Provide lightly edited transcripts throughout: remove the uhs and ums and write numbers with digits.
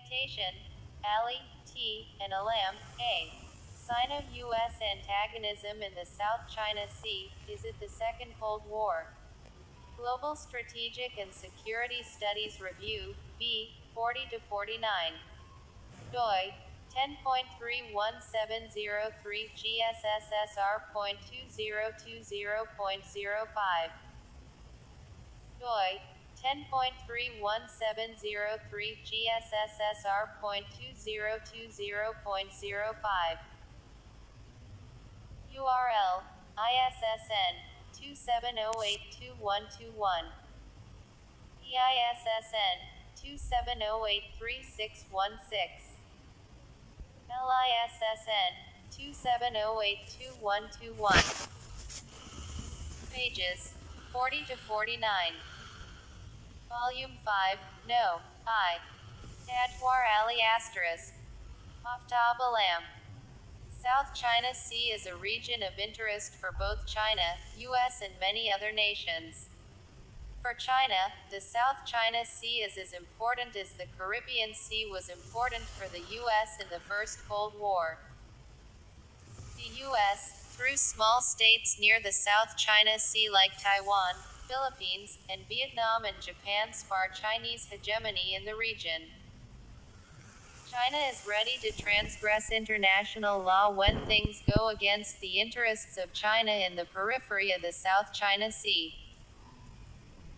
Citation: Ali, T., and Alam, A. Sign of U.S. antagonism in the South China Sea. Is it the Second Cold War? Global Strategic and Security Studies Review, B. 40 to 49. doi 10.31703 GSSSR.2020.05. doi 10.31703 GSSSR.2020.05. URL: ISSN 27082121. EISSN 27083616. LISSN 27082121. Pages 40 to 49. Volume 5, No. I. Adwar Ali Asterisk. Aftab Alam. South China Sea is a region of interest for both China, U.S. and many other nations. For China, the South China Sea is as important as the Caribbean Sea was important for the U.S. in the First Cold War. The U.S., through small states near the South China Sea like Taiwan, Philippines, and Vietnam and Japan spar Chinese hegemony in the region. China is ready to transgress international law when things go against the interests of China in the periphery of the South China Sea.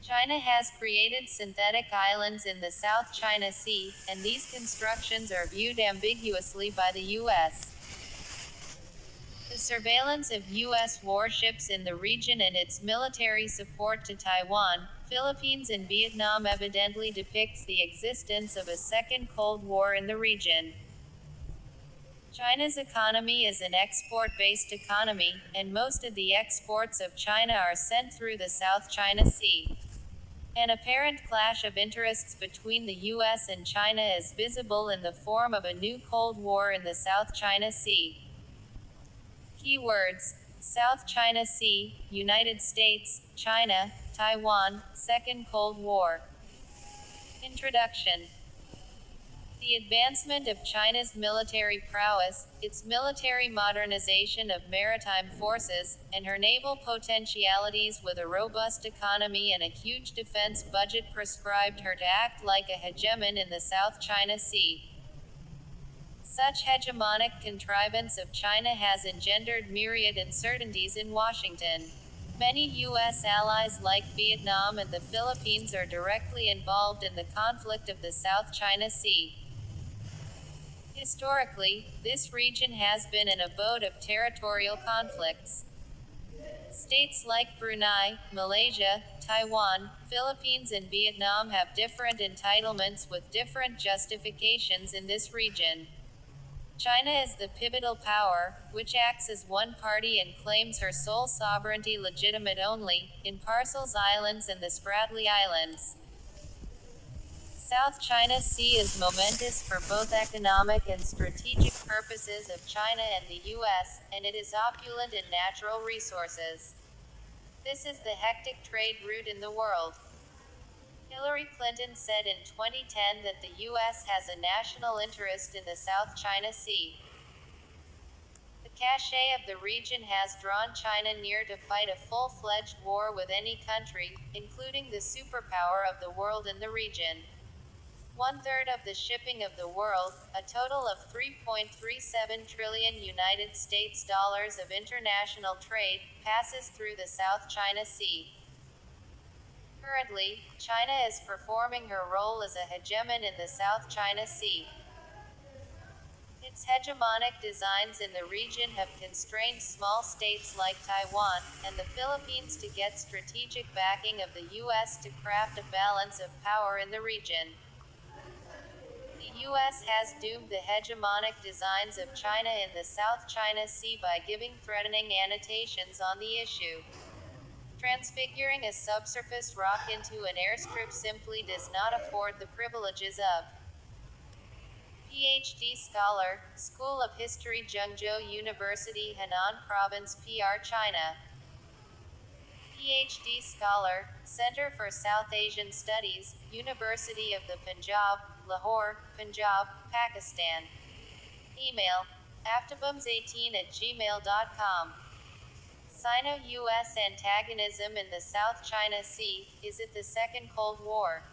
China has created synthetic islands in the South China Sea, and these constructions are viewed ambiguously by the U.S. The surveillance of U.S. warships in the region and its military support to Taiwan, Philippines and Vietnam evidently depicts the existence of a second Cold War in the region. China's economy is an export-based economy, and most of the exports of China are sent through the South China Sea. An apparent clash of interests between the U.S. and China is visible in the form of a new Cold War in the South China Sea. Keywords: South China Sea, United States, China, Taiwan, Second Cold War. Introduction. The advancement of China's military prowess, its military modernization of maritime forces, and her naval potentialities with a robust economy and a huge defense budget prescribed her to act like a hegemon in the South China Sea. Such hegemonic contrivance of China has engendered myriad uncertainties in Washington. Many U.S. allies like Vietnam and the Philippines are directly involved in the conflict of the South China Sea. Historically, this region has been an abode of territorial conflicts. States like Brunei, Malaysia, Taiwan, Philippines and Vietnam have different entitlements with different justifications in this region. China is the pivotal power, which acts as one party and claims her sole sovereignty legitimate only, in Parcels Islands and the Spratly Islands. South China Sea is momentous for both economic and strategic purposes of China and the U.S., and it is opulent in natural resources. This is the hectic trade route in the world. Hillary Clinton said in 2010 that the U.S. has a national interest in the South China Sea. The cachet of the region has drawn China near to fight a full-fledged war with any country, including the superpower of the world in the region. One-third of the shipping of the world, a total of $3.37 trillion United States dollars of international trade, passes through the South China Sea. Currently, China is performing her role as a hegemon in the South China Sea. Its hegemonic designs in the region have constrained small states like Taiwan and the Philippines to get strategic backing of the U.S. to craft a balance of power in the region. The U.S. has doomed the hegemonic designs of China in the South China Sea by giving threatening annotations on the issue. Transfiguring a subsurface rock into an airstrip simply does not afford the privileges of PhD Scholar, School of History, Zhengzhou University, Henan Province, PR, China. PhD scholar, Center for South Asian Studies, University of the Punjab, Lahore, Punjab, Pakistan. Email aftabums18@gmail.com. Sino-US antagonism in the South China Sea, is it the Second Cold War?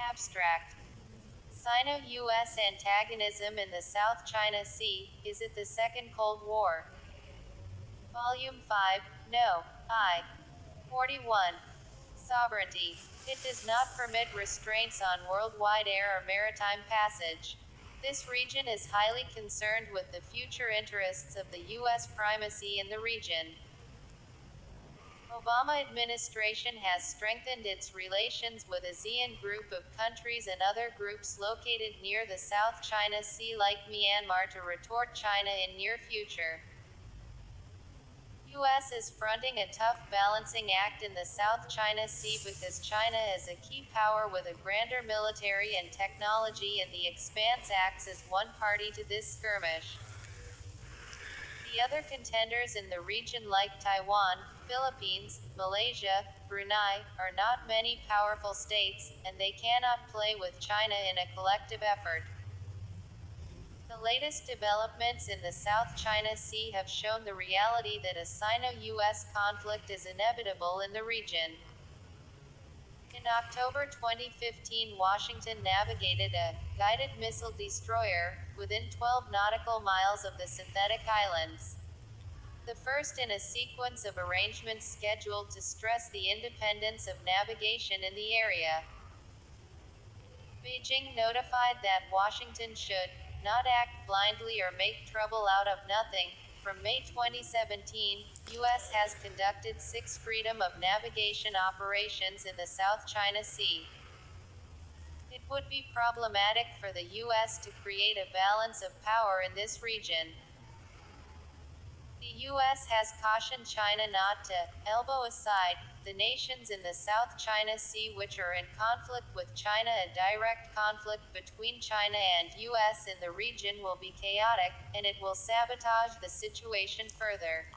Abstract. Sino-US antagonism in the South China Sea, is it the Second Cold War? Volume 5, No. I. 41. Sovereignty. It does not permit restraints on worldwide air or maritime passage. This region is highly concerned with the future interests of the U.S. primacy in the region. Obama administration has strengthened its relations with ASEAN group of countries and other groups located near the South China Sea like Myanmar to retort China in near future. U.S. is fronting a tough balancing act in the South China Sea because China is a key power with a grander military and technology, and the expanse acts as one party to this skirmish. The other contenders in the region like Taiwan, Philippines, Malaysia, Brunei, are not many powerful states, and they cannot play with China in a collective effort. The latest developments in the South China Sea have shown the reality that a Sino-US conflict is inevitable in the region. In October 2015, Washington navigated a guided missile destroyer within 12 nautical miles of the synthetic islands. The first in a sequence of arrangements scheduled to stress the independence of navigation in the area. Beijing notified that Washington should not act blindly or make trouble out of nothing. From May 2017, U.S. has conducted 6 freedom of navigation operations in the South China Sea. It would be problematic for the U.S. to create a balance of power in this region. The U.S. has cautioned China not to elbow aside the nations in the South China Sea which are in conflict with China. A direct conflict between China and U.S. in the region will be chaotic, and it will sabotage the situation further.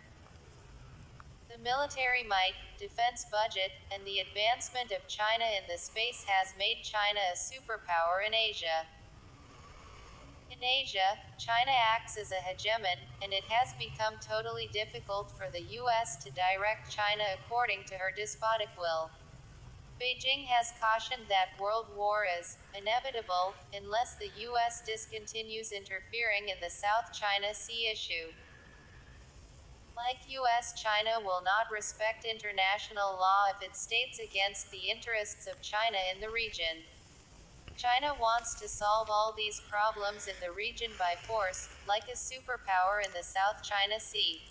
The military might, defense budget, and the advancement of China in the space has made China a superpower in Asia. In Asia, China acts as a hegemon, and it has become totally difficult for the U.S. to direct China according to her despotic will. Beijing has cautioned that world war is inevitable unless the U.S. discontinues interfering in the South China Sea issue. Like U.S., China will not respect international law if it states against the interests of China in the region. China wants to solve all these problems in the region by force, like a superpower in the South China Sea.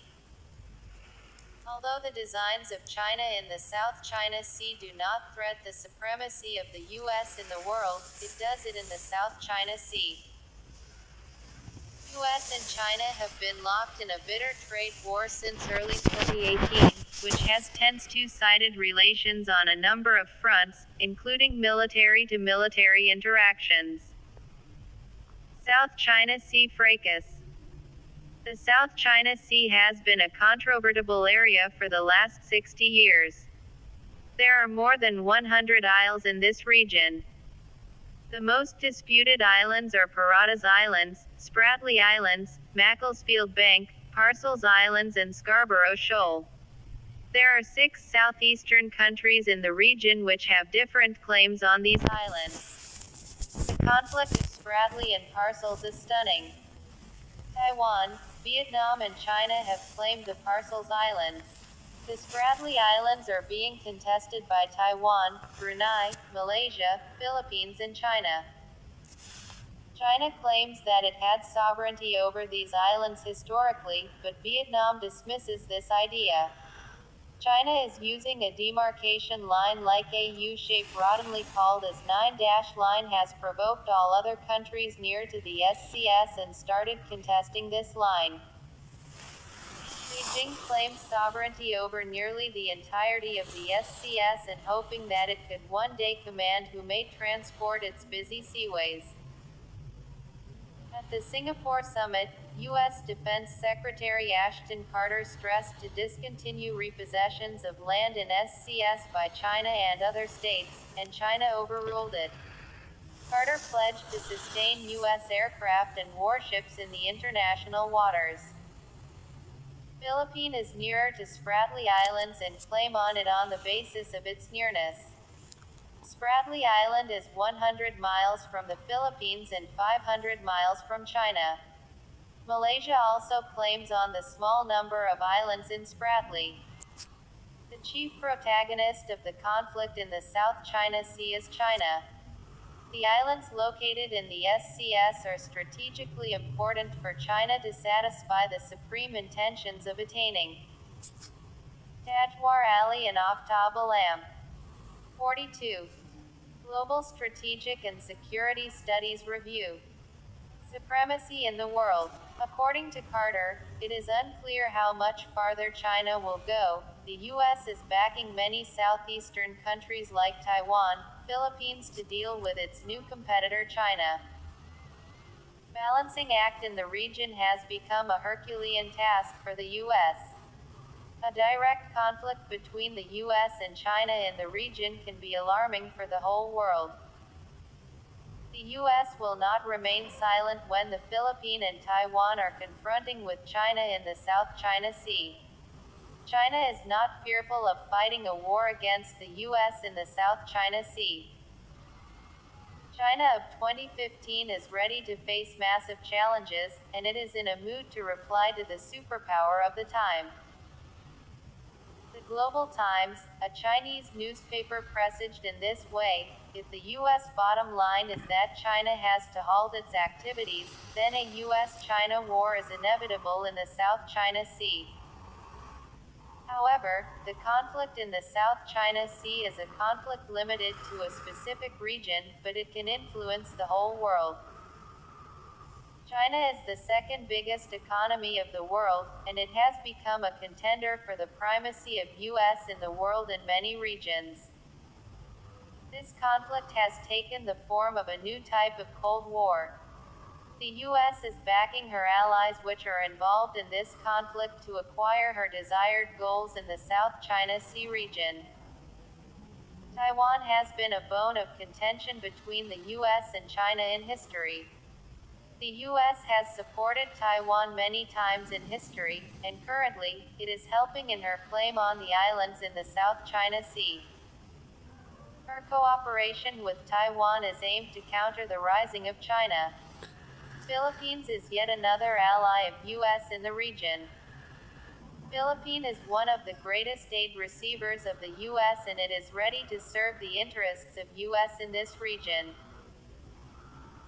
Although the designs of China in the South China Sea do not threaten the supremacy of the U.S. in the world, it does it in the South China Sea. U.S. and China have been locked in a bitter trade war since early 2018, which has tense two-sided relations on a number of fronts, including military-to-military interactions. South China Sea fracas. The South China Sea has been a controvertible area for the last 60 years. There are more than 100 isles in this region. The most disputed islands are Paradas Islands, Spratly Islands, Macclesfield Bank, Parcels Islands and Scarborough Shoal. There are 6 southeastern countries in the region which have different claims on these islands. The conflict of Spratly and Parcels is stunning. Taiwan, Vietnam and China have claimed the Parcels Islands. The Spratly Islands are being contested by Taiwan, Brunei, Malaysia, Philippines and China. China claims that it had sovereignty over these islands historically, but Vietnam dismisses this idea. China is using a demarcation line like a U-shape rottingly called as 9-line has provoked all other countries near to the SCS and started contesting this line. Beijing claims sovereignty over nearly the entirety of the SCS and hoping that it could one day command who may transport its busy seaways. At the Singapore summit, U.S. Defense Secretary Ashton Carter stressed to discontinue repossessions of land in SCS by China and other states, and China overruled it. Carter pledged to sustain U.S. aircraft and warships in the international waters. Philippines is nearer to Spratly Islands and claim on it on the basis of its nearness. Spratly Island is 100 miles from the Philippines and 500 miles from China. Malaysia also claims on the small number of islands in Spratly. The chief protagonist of the conflict in the South China Sea is China. The islands located in the SCS are strategically important for China to satisfy the supreme intentions of attaining Tadwar Ali and Aftab Alam. 42. Global Strategic and Security Studies Review. Supremacy in the world. According to Carter, it is unclear how much farther China will go. The U.S. is backing many southeastern countries like Taiwan, Philippines to deal with its new competitor China. Balancing act in the region has become a Herculean task for the U.S. A direct conflict between the U.S. and China in the region can be alarming for the whole world. The U.S. will not remain silent when the Philippines and Taiwan are confronting with China in the South China Sea. China is not fearful of fighting a war against the U.S. in the South China Sea. China of 2015 is ready to face massive challenges, and it is in a mood to reply to the superpower of the time. The Global Times, a Chinese newspaper, presaged in this way: if the U.S. bottom line is that China has to halt its activities, then a U.S.-China war is inevitable in the South China Sea. However, the conflict in the South China Sea is a conflict limited to a specific region, but it can influence the whole world. China is the second biggest economy of the world, and it has become a contender for the primacy of U.S. in the world in many regions. This conflict has taken the form of a new type of Cold War. The U.S. is backing her allies which are involved in this conflict to acquire her desired goals in the South China Sea region. Taiwan has been a bone of contention between the U.S. and China in history. The U.S. has supported Taiwan many times in history, and currently, it is helping in her claim on the islands in the South China Sea. Her cooperation with Taiwan is aimed to counter the rising of China. Philippines is yet another ally of U.S. in the region. Philippines is one of the greatest aid receivers of the U.S. and it is ready to serve the interests of U.S. in this region.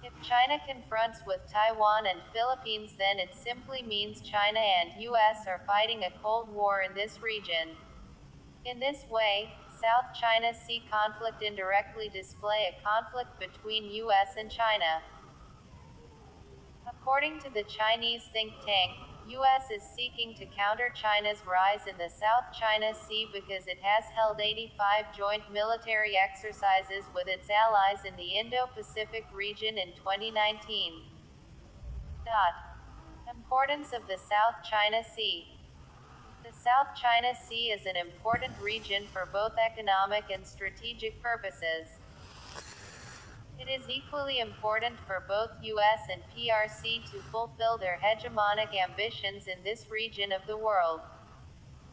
If China confronts with Taiwan and Philippines, then it simply means China and U.S. are fighting a Cold War in this region. In this way, South China Sea conflict indirectly display a conflict between U.S. and China. According to the Chinese think tank, U.S. is seeking to counter China's rise in the South China Sea because it has held 85 joint military exercises with its allies in the Indo-Pacific region in 2019. Importance of the South China Sea. The South China Sea is an important region for both economic and strategic purposes. It is equally important for both U.S. and PRC to fulfill their hegemonic ambitions in this region of the world.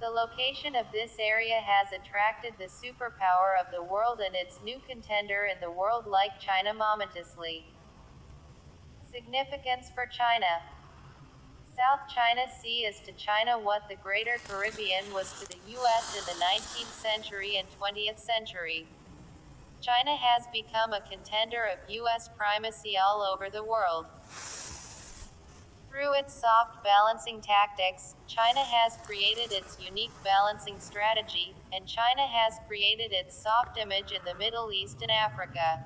The location of this area has attracted the superpower of the world and its new contender in the world like China momentously. Significance for China. South China Sea is to China what the Greater Caribbean was to the U.S. in the 19th century and 20th century. China has become a contender of U.S. primacy all over the world. Through its soft balancing tactics, China has created its unique balancing strategy, and China has created its soft image in the Middle East and Africa.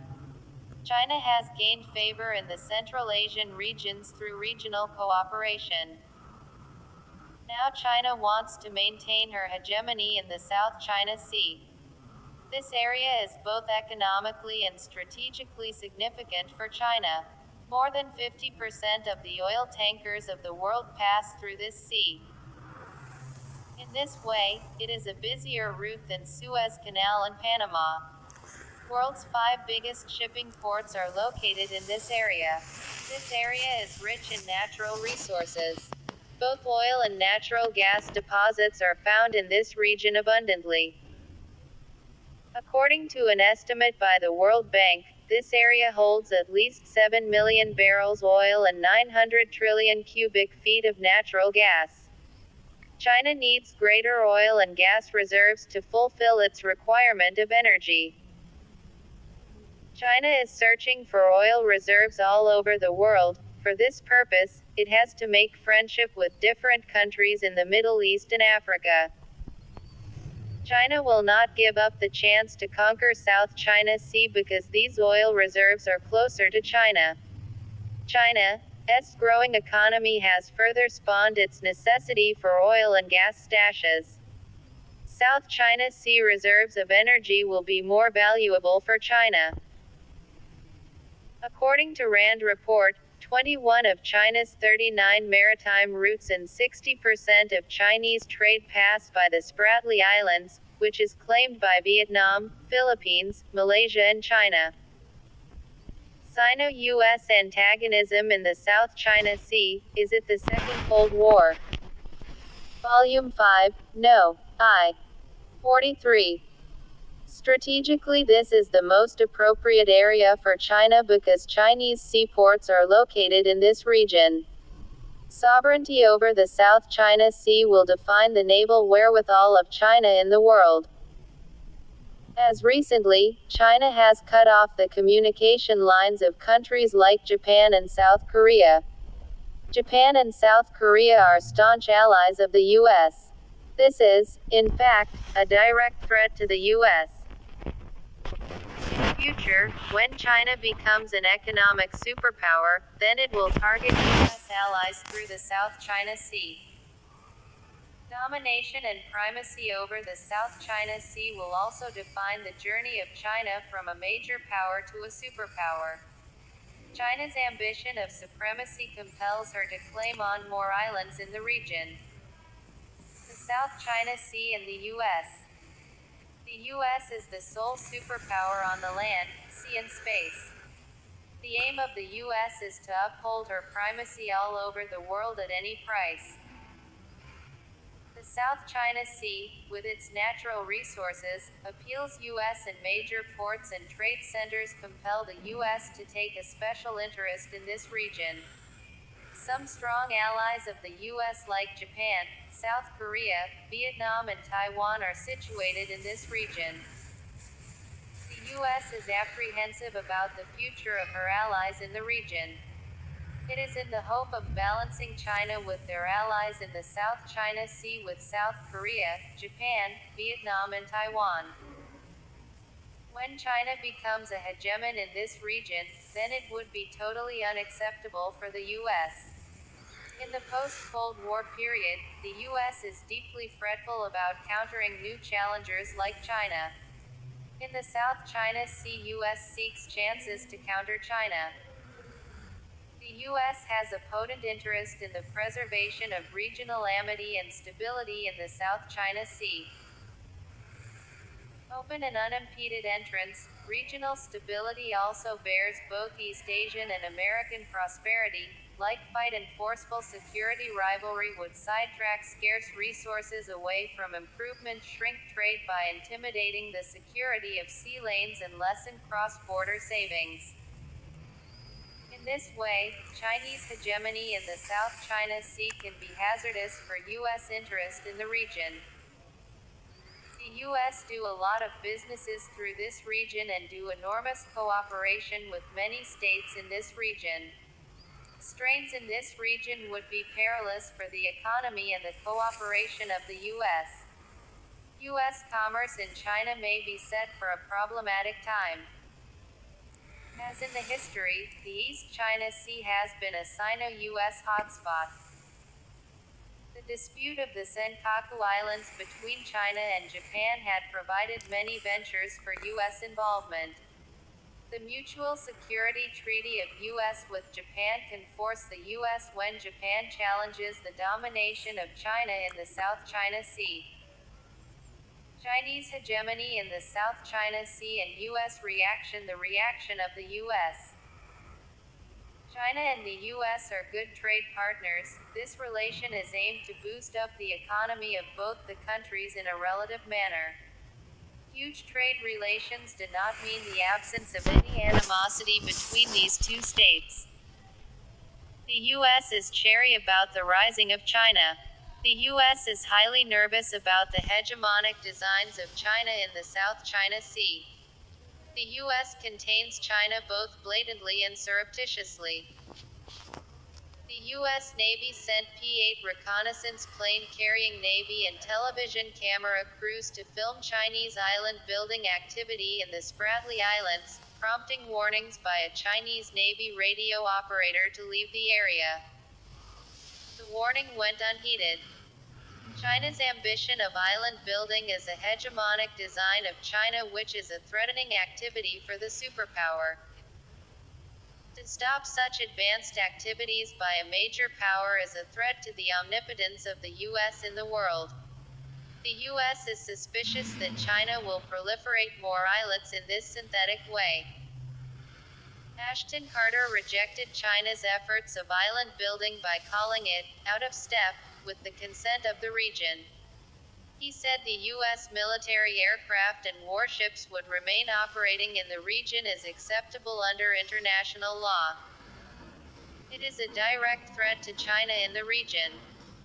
China has gained favor in the Central Asian regions through regional cooperation. Now China wants to maintain her hegemony in the South China Sea. This area is both economically and strategically significant for China. More than 50% of the oil tankers of the world pass through this sea. In this way, it is a busier route than Suez Canal and Panama. World's 5 biggest shipping ports are located in this area. This area is rich in natural resources. Both oil and natural gas deposits are found in this region abundantly. According to an estimate by the World Bank, this area holds at least 7 million barrels oil and 900 trillion cubic feet of natural gas. China needs greater oil and gas reserves to fulfill its requirement of energy. China is searching for oil reserves all over the world. For this purpose, it has to make friendship with different countries in the Middle East and Africa. China will not give up the chance to conquer South China Sea because these oil reserves are closer to China. China's growing economy has further spawned its necessity for oil and gas stashes. South China Sea reserves of energy will be more valuable for China. According to RAND report, 21 of China's 39 maritime routes and 60% of Chinese trade pass by the Spratly Islands, which is claimed by Vietnam, Philippines, Malaysia and China. Sino-US antagonism in the South China Sea. Is it the Second Cold War? Volume 5, No. I. 43. Strategically, this is the most appropriate area for China because Chinese seaports are located in this region. Sovereignty over the South China Sea will define the naval wherewithal of China in the world. As recently, China has cut off the communication lines of countries like Japan and South Korea. Japan and South Korea are staunch allies of the U.S. This is, in fact, a direct threat to the U.S. In the future, when China becomes an economic superpower, then it will target U.S. allies through the South China Sea. Domination and primacy over the South China Sea will also define the journey of China from a major power to a superpower. China's ambition of supremacy compels her to claim on more islands in the region. The South China Sea and the U.S. The U.S. is the sole superpower on the land, sea and space. The aim of the U.S. is to uphold her primacy all over the world at any price. The South China Sea, with its natural resources, appeals U.S. and major ports and trade centers compel the U.S. to take a special interest in this region. Some strong allies of the U.S. like Japan, South Korea, Vietnam and Taiwan are situated in this region. The U.S. is apprehensive about the future of her allies in the region. It is in the hope of balancing China with their allies in the South China Sea with South Korea, Japan, Vietnam and Taiwan. When China becomes a hegemon in this region, then it would be totally unacceptable for the U.S. In the post-Cold War period, the U.S. is deeply fretful about countering new challengers like China. In the South China Sea, U.S. seeks chances to counter China. The U.S. has a potent interest in the preservation of regional amity and stability in the South China Sea. Open and unimpeded entrance, regional stability also bears both East Asian and American prosperity. Like fight and forceful security rivalry would sidetrack scarce resources away from improvement, shrink trade by intimidating the security of sea lanes and lessen cross-border savings. In this way, Chinese hegemony in the South China Sea can be hazardous for U.S. interest in the region. The U.S. do a lot of businesses through this region and do enormous cooperation with many states in this region. Strains in this region would be perilous for the economy and the cooperation of the U.S. U.S. commerce in China may be set for a problematic time. As in the history, the East China Sea has been a Sino-U.S. hotspot. The dispute of the Senkaku Islands between China and Japan had provided many ventures for U.S. involvement. The Mutual Security Treaty of U.S. with Japan can force the U.S. when Japan challenges the domination of China in the South China Sea. Chinese hegemony in the South China Sea and U.S. reaction. The reaction of the U.S. China and the U.S. are good trade partners. This relation is aimed to boost up the economy of both the countries in a relative manner. Huge trade relations did not mean the absence of any animosity between these two states. The U.S. is chary about the rising of China. The U.S. is highly nervous about the hegemonic designs of China in the South China Sea. The U.S. contains China both blatantly and surreptitiously. The U.S. Navy sent P-8 reconnaissance plane carrying Navy and television camera crews to film Chinese island-building activity in the Spratly Islands, prompting warnings by a Chinese Navy radio operator to leave the area. The warning went unheeded. China's ambition of island building is a hegemonic design of China, which is a threatening activity for the superpower. To stop such advanced activities by a major power is a threat to the omnipotence of the U.S. in the world. The U.S. is suspicious that China will proliferate more islets in this synthetic way. Ashton Carter rejected China's efforts of island building by calling it out of step with the consent of the region. He said the U.S. military aircraft and warships would remain operating in the region as acceptable under international law. It is a direct threat to China in the region.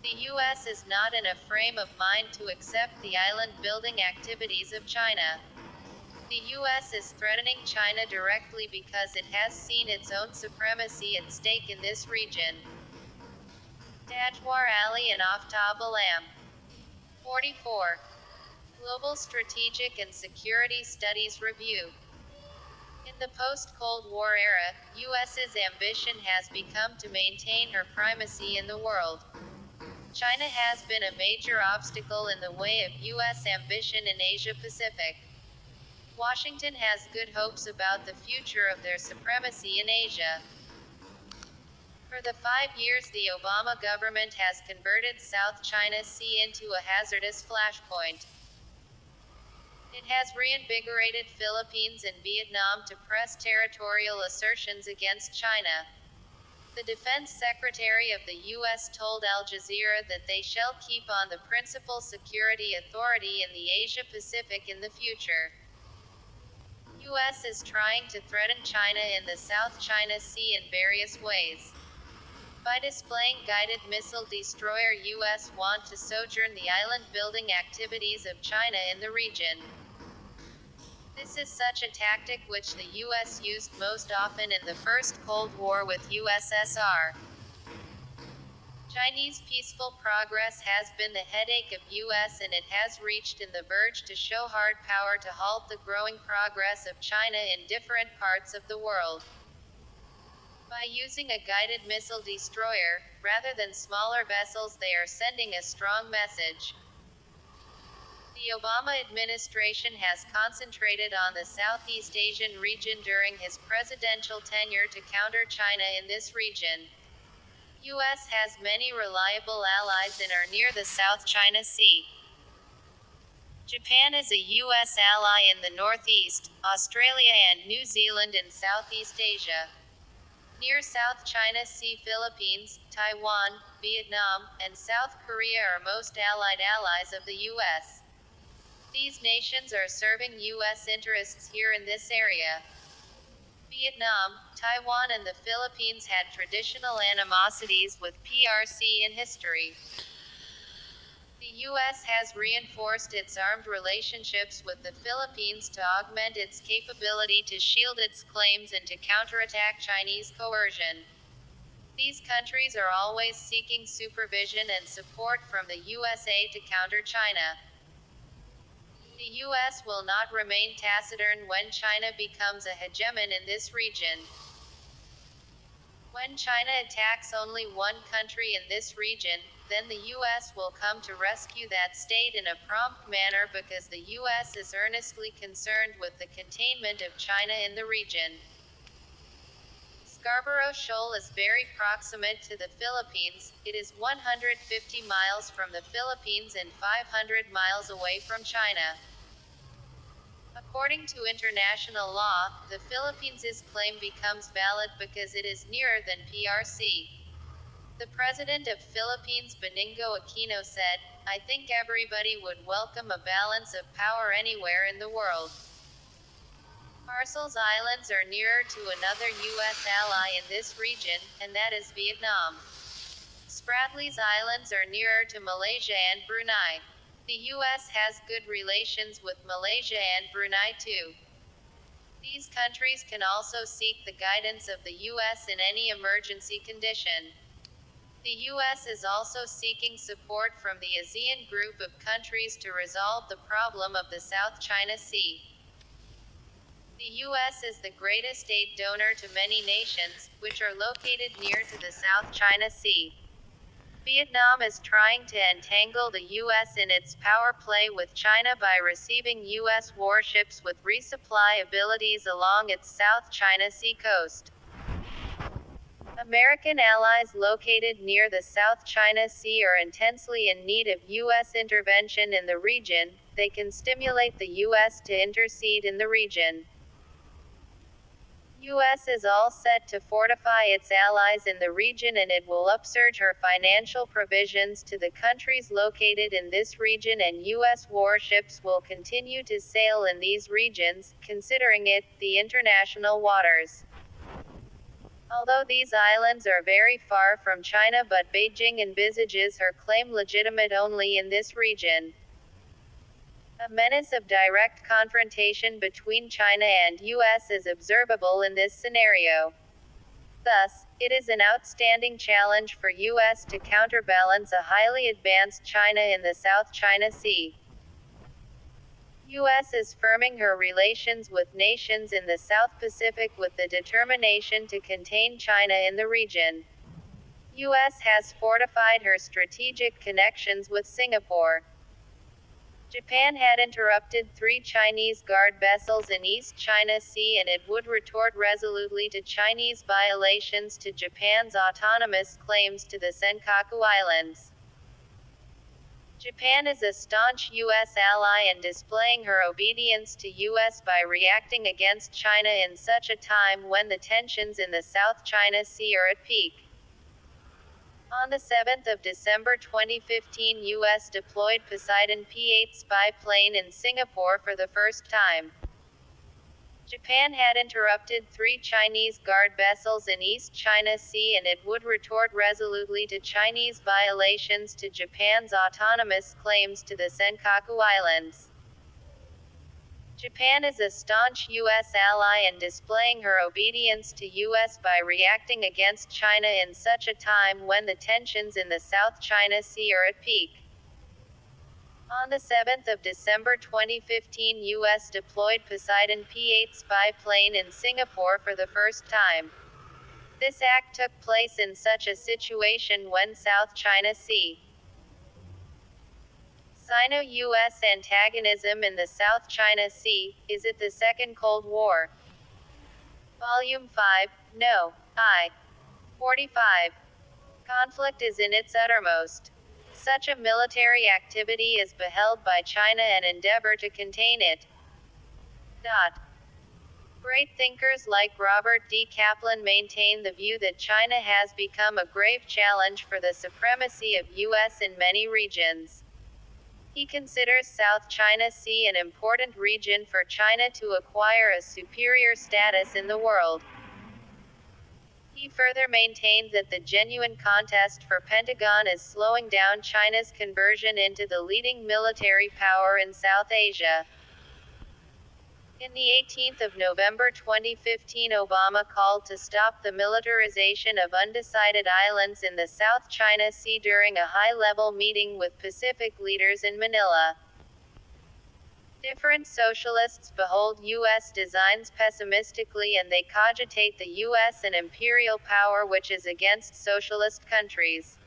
The U.S. is not in a frame of mind to accept the island-building activities of China. The U.S. is threatening China directly because it has seen its own supremacy at stake in this region. Tajwar Ali and Aftab Alam. 44. Global Strategic and Security Studies Review. In the post-Cold War era, U.S.'s ambition has become to maintain her primacy in the world. China has been a major obstacle in the way of U.S. ambition in Asia-Pacific. Washington has good hopes about the future of their supremacy in Asia. For the 5 years the Obama government has converted South China Sea into a hazardous flashpoint. It has reinvigorated Philippines and Vietnam to press territorial assertions against China. The Defense Secretary of the U.S. told Al Jazeera that they shall keep on the principal security authority in the Asia-Pacific in the future. U.S. is trying to threaten China in the South China Sea in various ways. By displaying guided missile destroyer, U.S. want to sojourn the island-building activities of China in the region. This is such a tactic which the U.S. used most often in the First Cold War with USSR. Chinese peaceful progress has been the headache of U.S. and it has reached in the verge to show hard power to halt the growing progress of China in different parts of the world. By using a guided missile destroyer, rather than smaller vessels, they are sending a strong message. The Obama administration has concentrated on the Southeast Asian region during his presidential tenure to counter China in this region. U.S. has many reliable allies and are near the South China Sea. Japan is a U.S. ally in the Northeast, Australia and New Zealand in Southeast Asia. Near South China Sea, Philippines, Taiwan, Vietnam, and South Korea are most allied allies of the U.S. These nations are serving U.S. interests here in this area. Vietnam, Taiwan and the Philippines had traditional animosities with PRC in history. The U.S. has reinforced its armed relationships with the Philippines to augment its capability to shield its claims and to counterattack Chinese coercion. These countries are always seeking supervision and support from the USA to counter China. The U.S. will not remain taciturn when China becomes a hegemon in this region. When China attacks only one country in this region, then the U.S. will come to rescue that state in a prompt manner because the U.S. is earnestly concerned with the containment of China in the region. Scarborough Shoal is very proximate to the Philippines. It is 150 miles from the Philippines and 500 miles away from China. According to international law, the Philippines' claim becomes valid because it is nearer than PRC. The president of Philippines, Benigno Aquino, said, "I think everybody would welcome a balance of power anywhere in the world." Parcels Islands are nearer to another U.S. ally in this region, and that is Vietnam. Spratly's Islands are nearer to Malaysia and Brunei. The U.S. has good relations with Malaysia and Brunei too. These countries can also seek the guidance of the U.S. in any emergency condition. The U.S. is also seeking support from the ASEAN group of countries to resolve the problem of the South China Sea. The U.S. is the greatest aid donor to many nations, which are located near to the South China Sea. Vietnam is trying to entangle the U.S. in its power play with China by receiving U.S. warships with resupply abilities along its South China Sea coast. American allies located near the South China Sea are intensely in need of U.S. intervention in the region. They can stimulate the U.S. to intercede in the region. U.S. is all set to fortify its allies in the region, and it will upsurge her financial provisions to the countries located in this region, and U.S. warships will continue to sail in these regions, considering it, the international waters. Although these islands are very far from China, but Beijing envisages her claim legitimate only in this region. A menace of direct confrontation between China and U.S. is observable in this scenario. Thus, it is an outstanding challenge for U.S. to counterbalance a highly advanced China in the South China Sea. U.S. is firming her relations with nations in the South Pacific with the determination to contain China in the region. U.S. has fortified her strategic connections with Singapore. Japan had interrupted 3 Chinese guard vessels in East China Sea, and it would retort resolutely to Chinese violations to Japan's autonomous claims to the Senkaku Islands. Japan is a staunch U.S. ally and displaying her obedience to U.S. by reacting against China in such a time when the tensions in the South China Sea are at peak. On the 7th of December 2015, U.S. deployed Poseidon P-8 spy plane in Singapore for the first time. Japan had interrupted 3 Chinese guard vessels in East China Sea, and it would retort resolutely to Chinese violations to Japan's autonomous claims to the Senkaku Islands. Japan is a staunch U.S. ally and displaying her obedience to U.S. by reacting against China in such a time when the tensions in the South China Sea are at peak. On the 7th of December 2015, U.S. deployed Poseidon P-8 spy plane in Singapore for the first time. This act took place in such a situation when South China Sea. Sino-U.S. antagonism in the South China Sea. Is it the Second Cold War? Volume 5, No. I. 45. Conflict is in its uttermost. Such a military activity is beheld by China and endeavor to contain it. Great thinkers like Robert D. Kaplan maintain the view that China has become a grave challenge for the supremacy of U.S. in many regions. He considers South China Sea an important region for China to acquire a superior status in the world. He further maintained that the genuine contest for Pentagon is slowing down China's conversion into the leading military power in South Asia. In the 18th of November 2015, Obama called to stop the militarization of undecided islands in the South China Sea during a high-level meeting with Pacific leaders in Manila. Different socialists behold U.S. designs pessimistically, and they cogitate the U.S. an imperial power which is against socialist countries.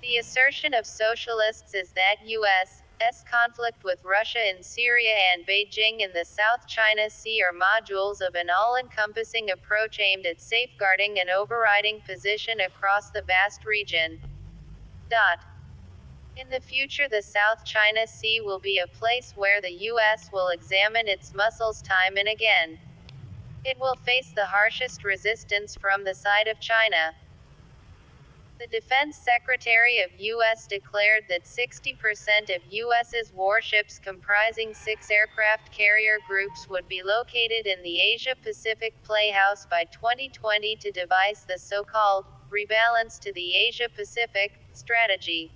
The assertion of socialists is that U.S.'s conflict with Russia in Syria and Beijing in the South China Sea are modules of an all-encompassing approach aimed at safeguarding an overriding position across the vast region. In the future, the South China Sea will be a place where the U.S. will examine its muscles time and again. It will face the harshest resistance from the side of China. The Defense Secretary of U.S. declared that 60% of U.S.'s warships comprising 6 aircraft carrier groups would be located in the Asia-Pacific Playhouse by 2020 to devise the so-called rebalance to the Asia-Pacific strategy.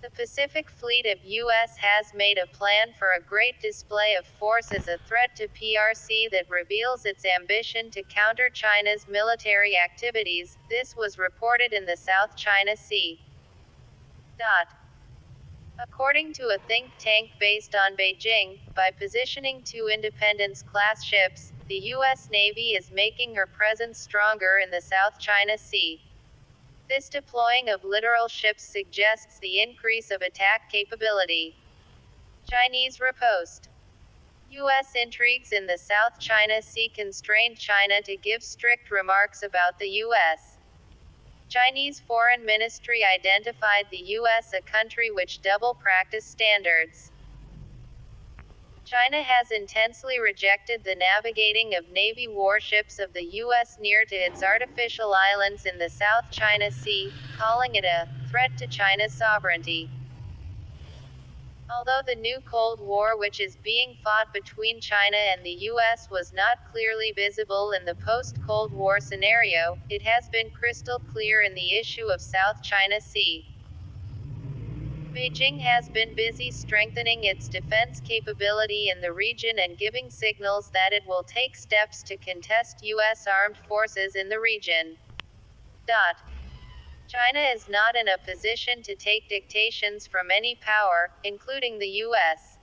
The Pacific Fleet of U.S. has made a plan for a great display of force as a threat to PRC that reveals its ambition to counter China's military activities. This was reported in the South China Sea. According to a think tank based on Beijing, by positioning 2 Independence-class ships, the U.S. Navy is making her presence stronger in the South China Sea. This deploying of littoral ships suggests the increase of attack capability. Chinese riposte. U.S. intrigues in the South China Sea constrained China to give strict remarks about the U.S. Chinese Foreign Ministry identified the U.S. a country which double-practice standards. China has intensely rejected the navigating of Navy warships of the U.S. near to its artificial islands in the South China Sea, calling it a threat to China's sovereignty. Although the new Cold War which is being fought between China and the U.S. was not clearly visible in the post-Cold War scenario, it has been crystal clear in the issue of South China Sea. Beijing has been busy strengthening its defense capability in the region and giving signals that it will take steps to contest U.S. armed forces in the region. China is not in a position to take dictations from any power, including the U.S.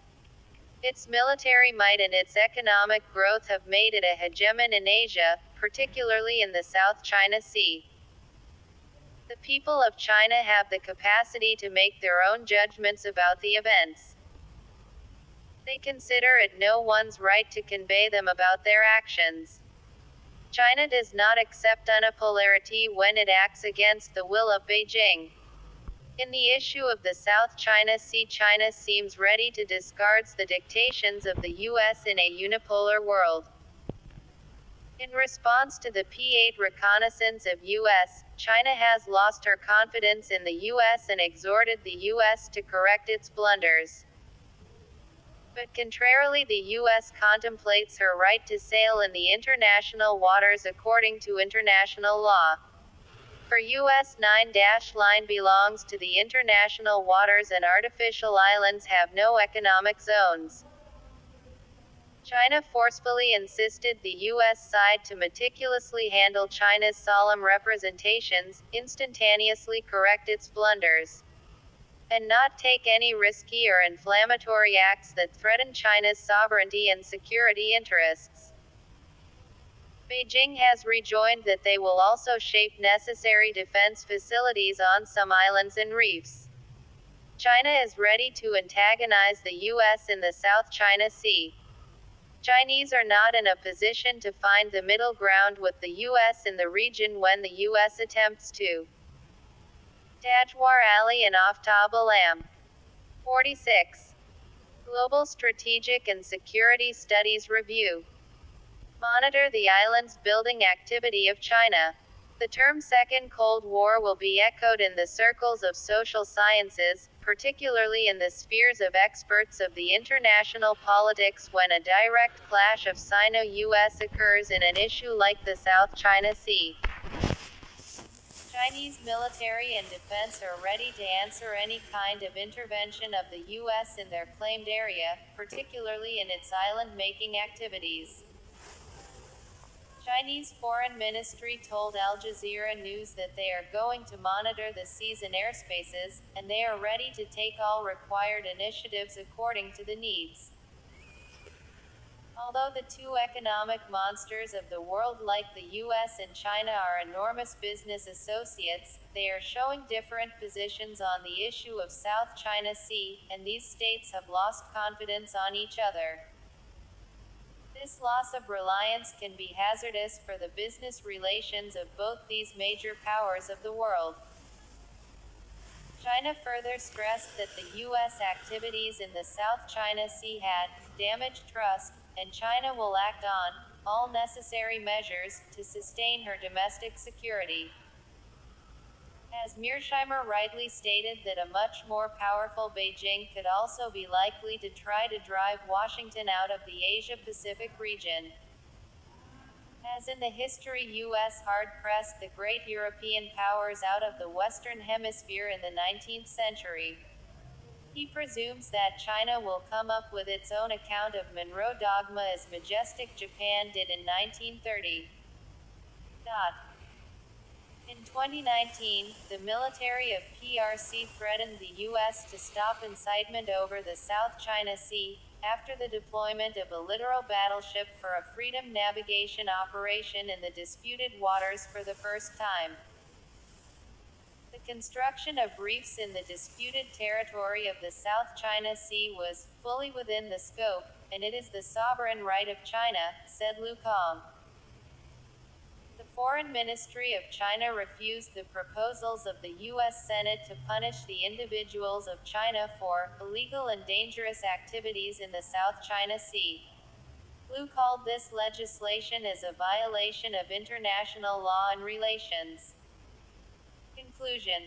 Its military might and its economic growth have made it a hegemon in Asia, particularly in the South China Sea. The people of China have the capacity to make their own judgments about the events. They consider it no one's right to convey them about their actions. China does not accept unipolarity when it acts against the will of Beijing. In the issue of the South China Sea, China seems ready to discard the dictations of the U.S. in a unipolar world. In response to the P-8 reconnaissance of U.S., China has lost her confidence in the U.S. and exhorted the U.S. to correct its blunders. But contrarily, the U.S. contemplates her right to sail in the international waters according to international law. Her U.S. 9-line belongs to the international waters and artificial islands have no economic zones. China forcefully insisted the U.S. side to meticulously handle China's solemn representations, instantaneously correct its blunders, and not take any risky or inflammatory acts that threaten China's sovereignty and security interests. Beijing has rejoined that they will also shape necessary defense facilities on some islands and reefs. China is ready to antagonize the U.S. in the South China Sea. Chinese are not in a position to find the middle ground with the U.S. in the region when the U.S. attempts to. Tajwar Ali and Aftab Alam. 46. Global Strategic and Security Studies Review. Monitor the island's building activity of China. The term Second Cold War will be echoed in the circles of social sciences, particularly in the spheres of experts of the international politics when a direct clash of Sino-US occurs in an issue like the South China Sea. Chinese military and defense are ready to answer any kind of intervention of the U.S. in their claimed area, particularly in its island-making activities. Chinese Foreign Ministry told Al Jazeera News that they are going to monitor the seas and airspaces, and they are ready to take all required initiatives according to the needs. Although the two economic monsters of the world like the US and China are enormous business associates, they are showing different positions on the issue of South China Sea, and these states have lost confidence on each other. This loss of reliance can be hazardous for the business relations of both these major powers of the world. China further stressed that the U.S. activities in the South China Sea had damaged trust, and China will act on all necessary measures to sustain her domestic security. As Mearsheimer rightly stated that a much more powerful Beijing could also be likely to try to drive Washington out of the Asia-Pacific region. As in the history US hard-pressed the great European powers out of the Western Hemisphere in the 19th century. He presumes that China will come up with its own account of Monroe Dogma as majestic Japan did in 1930. In 2019, the military of PRC threatened the U.S. to stop incitement over the South China Sea, after the deployment of a littoral battleship for a freedom navigation operation in the disputed waters for the first time. The construction of reefs in the disputed territory of the South China Sea was fully within the scope, and it is the sovereign right of China, said Lu Kang. The Foreign Ministry of China refused the proposals of the U.S. Senate to punish the individuals of China for illegal and dangerous activities in the South China Sea. Lu called this legislation as a violation of international law and relations. Conclusion.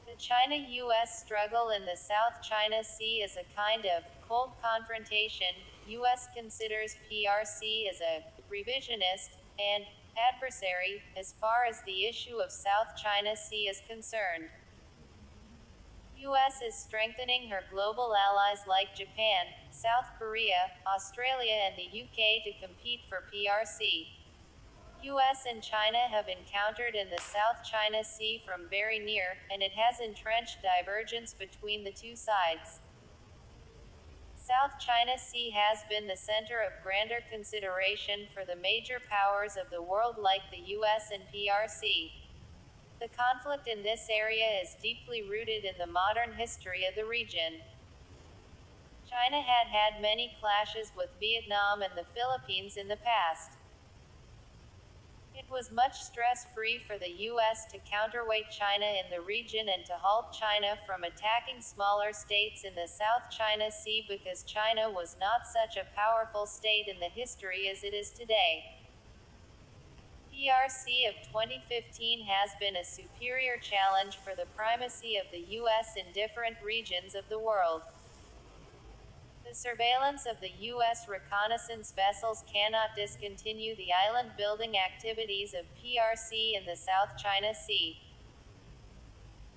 The China-U.S. struggle in the South China Sea is a kind of cold confrontation. U.S. considers PRC as a revisionist and adversary as far as the issue of South China Sea is concerned. U.S. is strengthening her global allies like Japan, South Korea, Australia and the UK to compete for PRC. U.S. and China have encountered in the South China Sea from very near, and it has entrenched divergence between the two sides. South China Sea has been the center of grander consideration for the major powers of the world like the U.S. and PRC. The conflict in this area is deeply rooted in the modern history of the region. China had had many clashes with Vietnam and the Philippines in the past. It was much stress-free for the U.S. to counterweight China in the region and to halt China from attacking smaller states in the South China Sea because China was not such a powerful state in the history as it is today. PRC of 2015 has been a superior challenge for the primacy of the U.S. in different regions of the world. The surveillance of the U.S. reconnaissance vessels cannot discontinue the island-building activities of PRC in the South China Sea.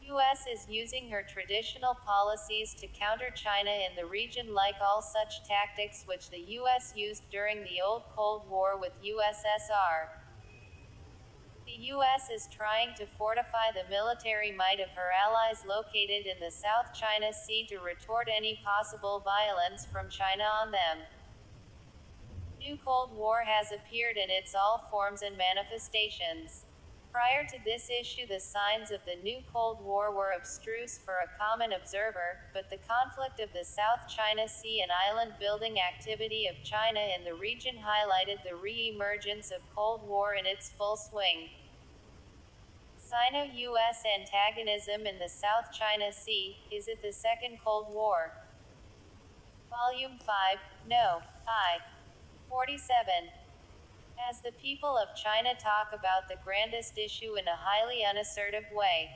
U.S. is using her traditional policies to counter China in the region like all such tactics which the U.S. used during the old Cold War with USSR. The U.S. is trying to fortify the military might of her allies located in the South China Sea to retort any possible violence from China on them. New Cold War has appeared in its all forms and manifestations. Prior to this issue, the signs of the new Cold War were abstruse for a common observer, but the conflict of the South China Sea and island-building activity of China in the region highlighted the re-emergence of Cold War in its full swing. Sino-U.S. antagonism in the South China Sea, is it the Second Cold War? Volume 5, No. I. 47. As the people of China talk about the grandest issue in a highly unassertive way.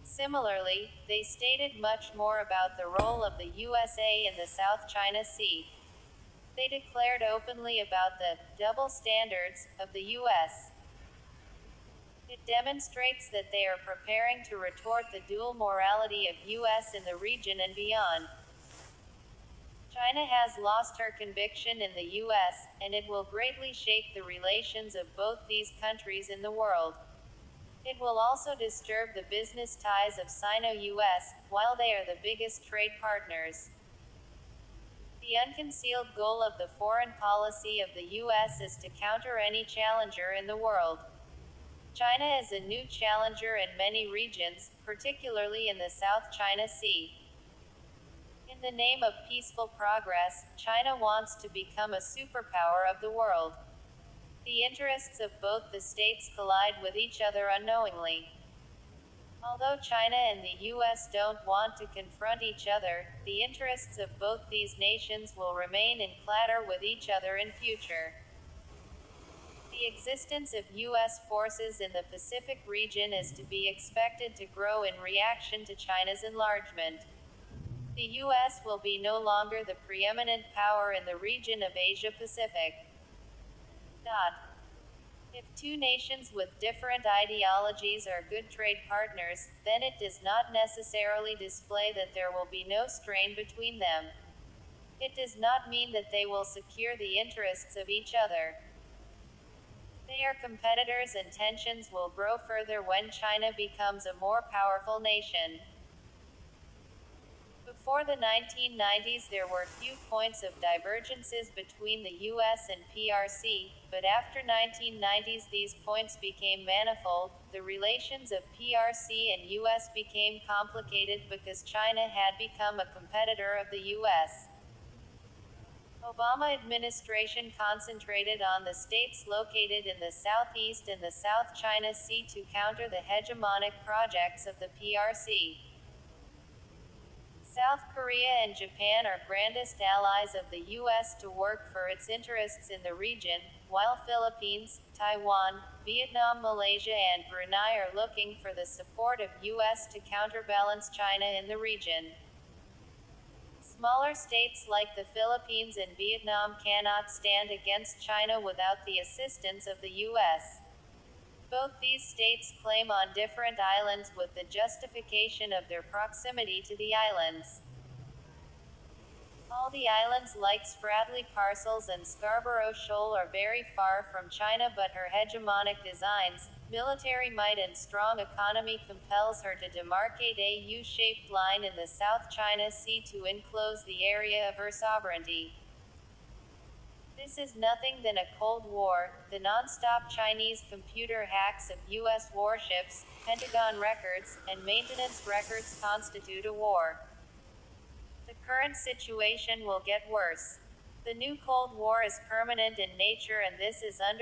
Similarly, they stated much more about the role of the USA in the South China Sea. They declared openly about the double standards of the U.S. It demonstrates that they are preparing to retort the dual morality of U.S. in the region and beyond. China has lost her conviction in the U.S., and it will greatly shake the relations of both these countries in the world. It will also disturb the business ties of Sino-U.S., while they are the biggest trade partners. The unconcealed goal of the foreign policy of the U.S. is to counter any challenger in the world. China is a new challenger in many regions, particularly in the South China Sea. In the name of peaceful progress, China wants to become a superpower of the world. The interests of both the states collide with each other unknowingly. Although China and the US don't want to confront each other, the interests of both these nations will remain in clatter with each other in future. The existence of US forces in the Pacific region is to be expected to grow in reaction to China's enlargement. The US will be no longer the preeminent power in the region of Asia Pacific. If two nations with different ideologies are good trade partners, then it does not necessarily display that there will be no strain between them. It does not mean that they will secure the interests of each other. They are competitors, and tensions will grow further when China becomes a more powerful nation. Before the 1990s, there were few points of divergences between the US and PRC, but after 1990s these points became manifold. The relations of PRC and US became complicated because China had become a competitor of the US. Obama administration concentrated on the states located in the southeast and the South China Sea to counter the hegemonic projects of the PRC. South Korea and Japan are grandest allies of the U.S. to work for its interests in the region, while Philippines, Taiwan, Vietnam, Malaysia and Brunei are looking for the support of U.S. to counterbalance China in the region. Smaller states like the Philippines and Vietnam cannot stand against China without the assistance of the U.S. Both these states claim on different islands with the justification of their proximity to the islands. All the islands like Spratly Parcels and Scarborough Shoal are very far from China, but her hegemonic designs, military might and strong economy compels her to demarcate a U-shaped line in the South China Sea to enclose the area of her sovereignty. This is nothing than a Cold War. The non-stop Chinese computer hacks of U.S. warships, Pentagon records, and maintenance records constitute a war. The current situation will get worse. The new Cold War is permanent in nature, and this is under